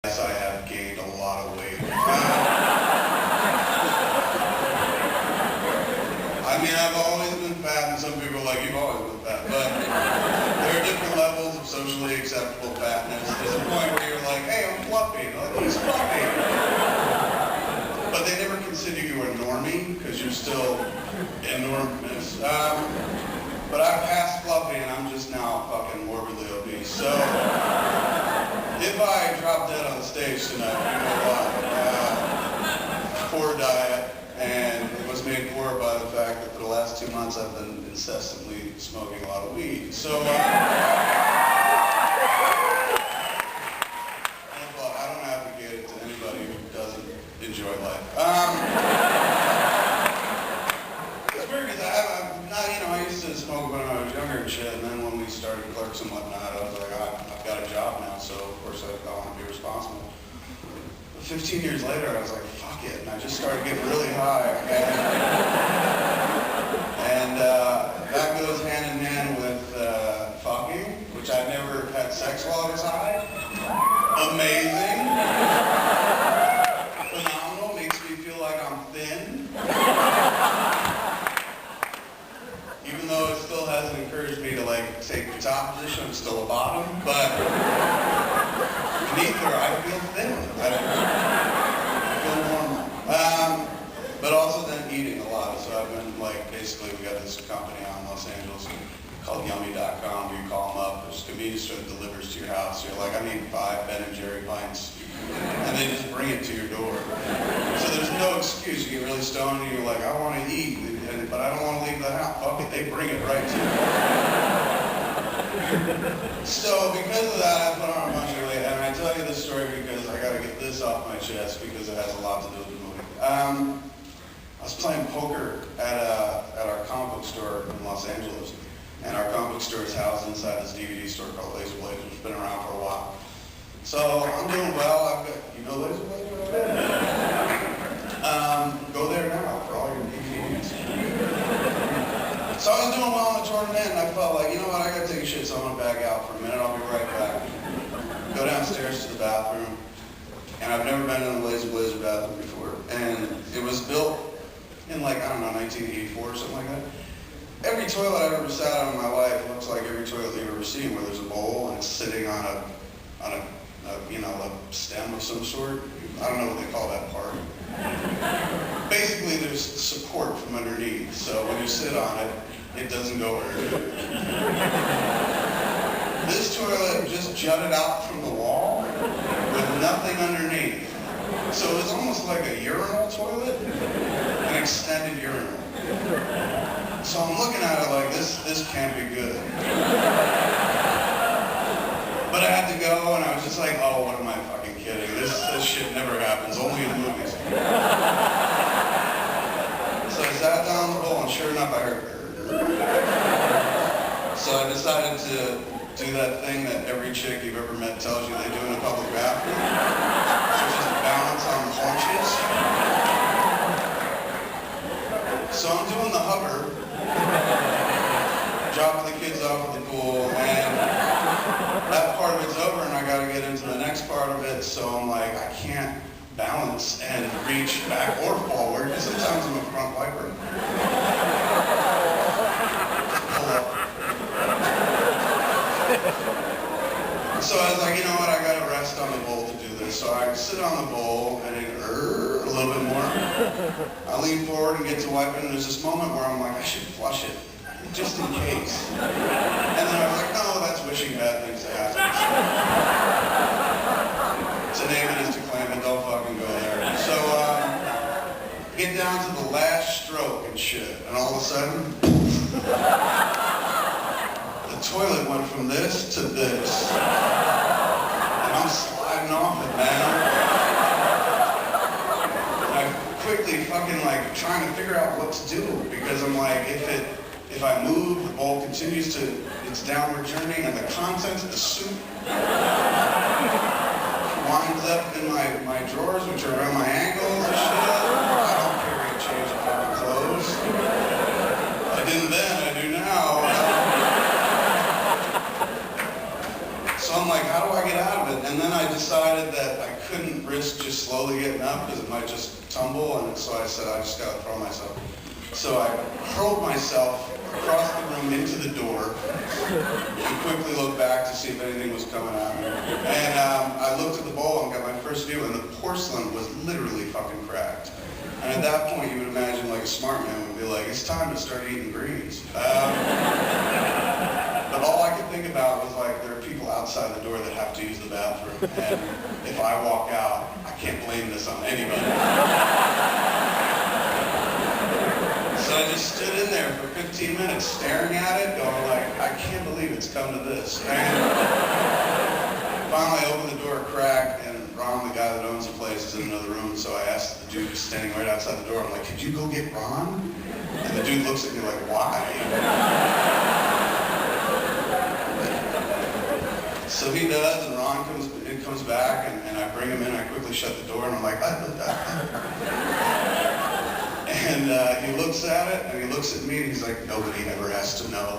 Yes, I have gained a lot of weight. I mean, I've always been fat, and some people are like, you've always been fat, but there are different levels of socially acceptable fatness. There's a point where you're like, hey, I'm fluffy. And like, he's fluffy. But they never consider you a normie, because you're still enormous. But I've passed fluffy, and I'm just now fucking morbidly obese. So, if I drop dead on the stage tonight, you know why. Poor diet, and it was made poor by the fact that for the last 2 months I've been incessantly smoking a lot of weed. So, I don't advocate it to anybody who doesn't enjoy life. It's weird because I'm not, I used to smoke when I was younger and shit, and then when we started Clerks and whatnot, I was like, I've got a job now, so of course I want to be responsible. But 15 years later, I was like, fuck it, and I just started getting really high. And that goes hand in hand with fucking, which I've never had sex while I was high. Amazing. Phenomenal, makes me feel like I'm thin. Even though it still hasn't encouraged me to take the top position, I'm still a bottom, but beneath her, I feel thin. I feel normal. But also then eating a lot. So I've been basically we got this company out in Los Angeles called Yummy.com where you call them up, there's a convenience store that delivers to your house. You're like, I need 5 Ben & Jerry pints. And they just bring it to your door. So there's no excuse. You get really stoned and you're like, I want to eat, but I don't want to leave the house. Fuck it, they bring it right to you. So because of that, I put on a bunch of weight. And I tell you this story because I got to get this off my chest because it has a lot to do with the movie. I was playing poker at our comic book store in Los Angeles. And our comic book store is housed inside this DVD store called Laser Blade, which has been around for a while. So I'm doing well. I've got, Laser Blade? Go there now for all your DVDs. So I was doing well in the tournament, and I felt like, you know what, I gotta take a shit, so I'm gonna back out for a minute. I'll be right back. Go downstairs to the bathroom, and I've never been in a Laser Blazer bathroom before. And it was built in 1984 or something like that. Every toilet I've ever sat on in my life looks like every toilet you've ever seen, where there's a bowl and it's sitting on a stem of some sort. I don't know what they call that part. Basically, there's support from underneath, so when you sit on it, it doesn't go very good. This toilet just jutted out from the wall with nothing underneath. So it's almost like a urinal toilet, an extended urinal. So I'm looking at it like, this can't be good. But I had to go, and I was just like, oh, what am I fucking kidding? This shit never happens, only in movies. So I sat down on the bowl, and sure enough, I heard. So I decided to do that thing that every chick you've ever met tells you they do in a public bathroom. So just balance on the haunches. So I'm doing the hover, dropping the kids off at the pool, and that part of it's over, and I got to get into the next part of it, so I'm like, I can't balance and reach back or forward, because sometimes I'm a front wiper. Pull up. So I was like, you know what, I got to rest on the bowl to do this. So I sit on the bowl, and it a little bit more. I lean forward and get to wipe it, and there's this moment where I'm like, I should flush it, just in case. And then I was like, no, that's wishing bad things to happen. To name it is to claim it, don't fucking go there. So, get down to the last stroke and shit, and all of a sudden, the toilet went from this to this. And I'm sliding off it, man. Quickly fucking trying to figure out what to do, because I'm like, if I move, the bowl continues to its downward journey, and the contents of the soup winds up in my drawers, which are around my ankles and shit. I don't carry a change of fucking clothes. I didn't then, I do now. So I'm like, how do I get out of it? And then I I decided that I couldn't risk just slowly getting up because it might just tumble, and so I said, I just gotta throw myself. So I hurled myself across the room into the door and quickly looked back to see if anything was coming at me. And I looked at the bowl and got my first view, and the porcelain was literally fucking cracked. And at that point, you would imagine like a smart man would be like, it's time to start eating greens. But all I could think about was like, there are people outside the door that have to use the bathroom. And if I walk out, I can't blame this on anybody. So I just stood in there for 15 minutes staring at it, going like, I can't believe it's come to this. And finally I opened the door a crack, and Ron, the guy that owns the place, is in another room, so I asked the dude who's standing right outside the door, I'm like, could you go get Ron? And the dude looks at me like, why? So he does, and Ron comes back, and I bring him in, I quickly shut the door, and I'm like, and he looks at it, and he looks at me, and he's like, nobody ever has to know.